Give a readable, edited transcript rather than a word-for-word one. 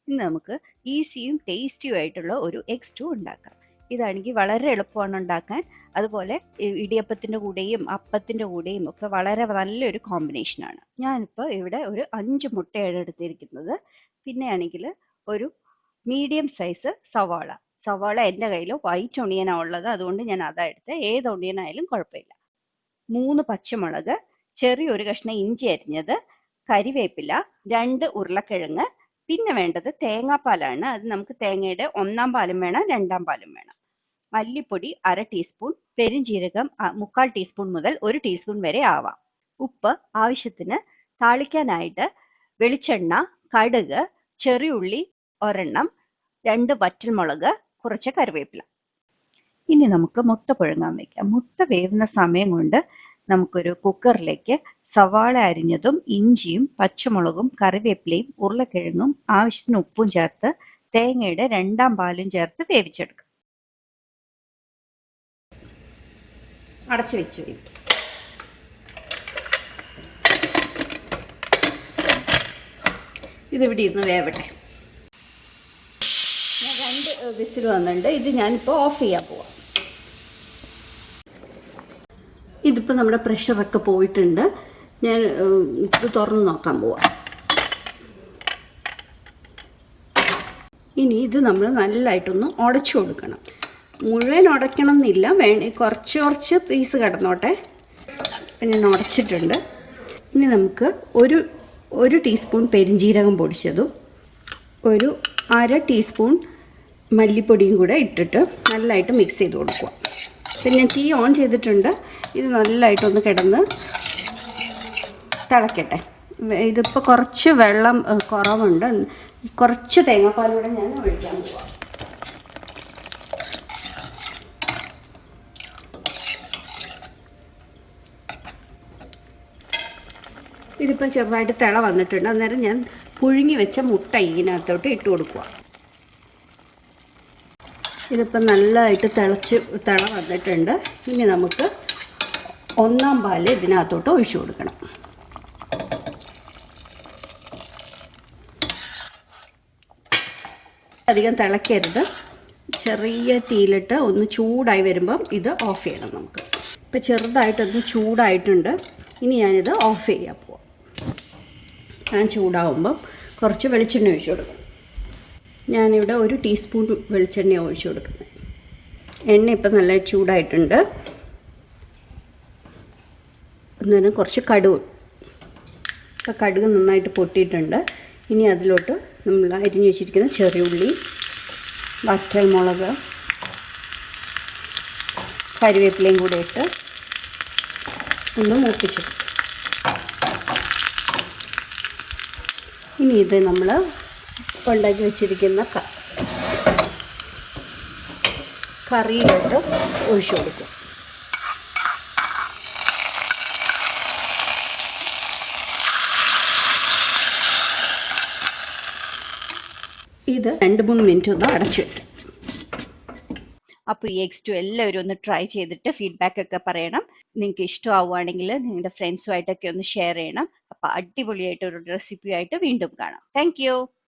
ഇന്ന് നമുക്ക് ഈസിയും ടേസ്റ്റിയും ആയിട്ടുള്ള ഒരു എഗ് സ്റ്റൂ ഉണ്ടാക്കാം. ഇതാണെങ്കിൽ വളരെ എളുപ്പമാണ് ഉണ്ടാക്കാൻ. അതുപോലെ ഇടിയപ്പത്തിൻ്റെ കൂടെയും അപ്പത്തിൻ്റെ കൂടെയും ഒക്കെ വളരെ നല്ലൊരു കോമ്പിനേഷനാണ്. ഞാനിപ്പോൾ ഇവിടെ ഒരു 5 മുട്ടയാണ് എടുത്തിരിക്കുന്നത്. പിന്നെ ആണെങ്കിൽ ഒരു മീഡിയം സൈസ് സവാള. സവാള എൻ്റെ കയ്യിൽ വൈറ്റ് ഒണിയനാണ് ഉള്ളത്, അതുകൊണ്ട് ഞാൻ അതാ എടുത്തത്. ഏത് ഒണിയനായാലും കുഴപ്പമില്ല. 3 പച്ചമുളക്, ചെറിയൊരു കഷ്ണം ഇഞ്ചി അരിഞ്ഞത്, കരിവേപ്പില, 2 ഉരുളക്കിഴങ്ങ്. പിന്നെ വേണ്ടത് തേങ്ങാപ്പാലാണ്. അത് നമുക്ക് തേങ്ങയുടെ 1-ാം പാലും വേണം, 2-ാം പാലും വേണം. മല്ലിപ്പൊടി 1/2 ടീസ്പൂൺ, പെരുംജീരകം 3/4 ടീസ്പൂൺ മുതൽ 1 ടീസ്പൂൺ വരെ ആവാം. ഉപ്പ് ആവശ്യത്തിന്. താളിക്കാനായിട്ട് വെളിച്ചെണ്ണ, കടുക്, ചെറിയുള്ളി ഒരെണ്ണം, 2 വറ്റൽമുളക്, കുറച്ച് കറിവേപ്പില. ഇനി നമുക്ക് മുട്ട പുഴുങ്ങാൻ വയ്ക്കാം. മുട്ട വേവുന്ന സമയം കൊണ്ട് നമുക്കൊരു കുക്കറിലേക്ക് സവാള അരിഞ്ഞതും ഇഞ്ചിയും പച്ചമുളകും കറിവേപ്പിലയും ഉരുളക്കിഴങ്ങും ആവശ്യത്തിന് ഉപ്പും ചേർത്ത് തേങ്ങയുടെ 2-ാം പാലും ചേർത്ത് വേവിച്ചെടുക്കാം. അടച്ചു വെച്ചു. ഇതിവിടെ ഇരുന്ന് വേവട്ടെ. 2 വിസിൽ വന്നിട്ടുണ്ട്. ഇത് ഞാനിപ്പോൾ ഓഫ് ചെയ്യാൻ പോവാം. ഇതിപ്പോൾ നമ്മുടെ പ്രഷറൊക്കെ പോയിട്ടുണ്ട്. ഞാൻ ഇത് തുറന്ന് നോക്കാൻ പോവാം. ഇനി ഇത് നമ്മൾ നല്ലതായിട്ടൊന്ന് ഉടച്ചു കൊടുക്കണം. മുഴുവൻ ഉടയ്ക്കണം എന്നില്ല, കുറച്ച് കുറച്ച് പീസ് കിടന്നോട്ടെ. അപ്പം ഞാൻ ഉടച്ചിട്ടുണ്ട്. ഇനി നമുക്ക് ഒരു ടീസ്പൂൺ പെരുംജീരകം പൊടിച്ചതും 1/2 ടീസ്പൂൺ മല്ലിപ്പൊടിയും കൂടെ ഇട്ടിട്ട് നല്ലതായിട്ട് മിക്സ് ചെയ്ത് കൊടുക്കുക. അപ്പം ഞാൻ തീ ഓൺ ചെയ്തിട്ടുണ്ട്. ഇത് നല്ലതായിട്ടൊന്ന് കിടന്ന് തിളക്കട്ടെ. ഇതിപ്പോൾ കുറച്ച് വെള്ളം കുറവുണ്ട്. കുറച്ച് തേങ്ങാപ്പാലൂടെ ഞാൻ ഒഴിക്കാൻ പോവാം. ഇതിപ്പം ചെറുതായിട്ട് തിള വന്നിട്ടുണ്ട്. അന്നേരം ഞാൻ പുഴുങ്ങി വെച്ച മുട്ട ഇതിനകത്തോട്ട് ഇട്ട് കൊടുക്കുക. ഇതിപ്പം നല്ലതായിട്ട് തിള വന്നിട്ടുണ്ട്. ഇനി നമുക്ക് 1-ാം പാല് ഇതിനകത്തോട്ട് ഒഴിച്ചു കൊടുക്കണം. അധികം തിളക്കരുത്. ചെറിയ തീയിലിട്ട് ഒന്ന് ചൂടായി വരുമ്പം ഇത് ഓഫ് ചെയ്യണം നമുക്ക്. ഇപ്പം ചെറുതായിട്ടൊന്ന് ചൂടായിട്ടുണ്ട്. ഇനി ഞാനിത് ഓഫ് ചെയ്യാൻ പോവാം. ഞാൻ ചൂടാവുമ്പം കുറച്ച് വെളിച്ചെണ്ണ ഒഴിച്ചു കൊടുക്കും. ഞാനിവിടെ 1 ടീസ്പൂൺ വെളിച്ചെണ്ണ ഒഴിച്ചു കൊടുക്കുന്നത്. എണ്ണ ഇപ്പം നല്ല ചൂടായിട്ടുണ്ട്. അന്നേരം കുറച്ച് കടുക്. ഇപ്പം കടുക് നന്നായിട്ട് പൊട്ടിയിട്ടുണ്ട്. ഇനി അതിലോട്ട് നമ്മൾ അരിഞ്ഞു വെച്ചിരിക്കുന്ന ചെറിയുള്ളി, വറ്റൽമുളക്, കറിവേപ്പിലയും കൂടെ ഇട്ട് ഒന്ന് മൂപ്പിച്ചെടുക്കും. ഇനി ഇത് നമ്മൾ ഉണ്ടാക്കി വെച്ചിരിക്കുന്ന കറിയിലോട്ട് ഒഴിച്ചു കൊടുക്കും. ഇത് 2-3 മിനിറ്റ് ഒന്ന് അടച്ചിട്ട്. അപ്പോൾ ഈ എഗ് സ്റ്റൂ എല്ലാവരും ഒന്ന് ട്രൈ ചെയ്തിട്ട് ഫീഡ്ബാക്ക് ഒക്കെ പറയണം. നിങ്ങൾക്ക് ഇഷ്ടമാവുകയാണെങ്കിൽ നിങ്ങളുടെ ഫ്രണ്ട്സുമായിട്ടൊക്കെ ഒന്ന് ഷെയർ ചെയ്യണം. അപ്പോൾ അടിപൊളിയായിട്ടൊരു റെസിപ്പിയായിട്ട് വീണ്ടും കാണാം. Thank you.